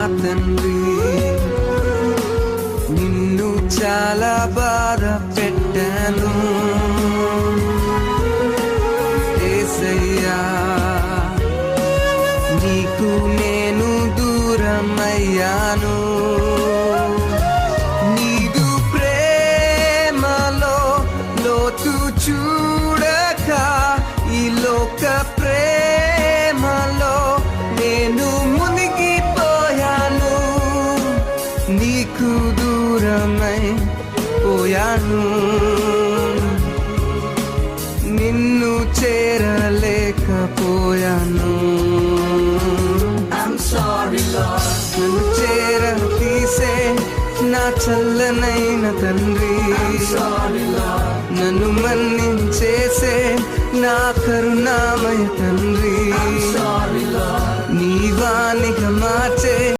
తండ్రి నిన్ను చాలా బాధ పెట్టాను యేసయ్యా, నీకు నేను దూరమయ్యాను. నీదు ప్రేమలో లోతు చూడక ఈ లోక ప్రేమలో నేను మునిగిపోయాను. నీకు దూరమై పోయాను, నిన్ను చేరలేకపోయాను. నన్ను చేర తీసే నా చల్లనైన తండ్రి, నన్ను మన్నించేసే నా కరుణామయ తండ్రి, నీ వానిగా మార్చే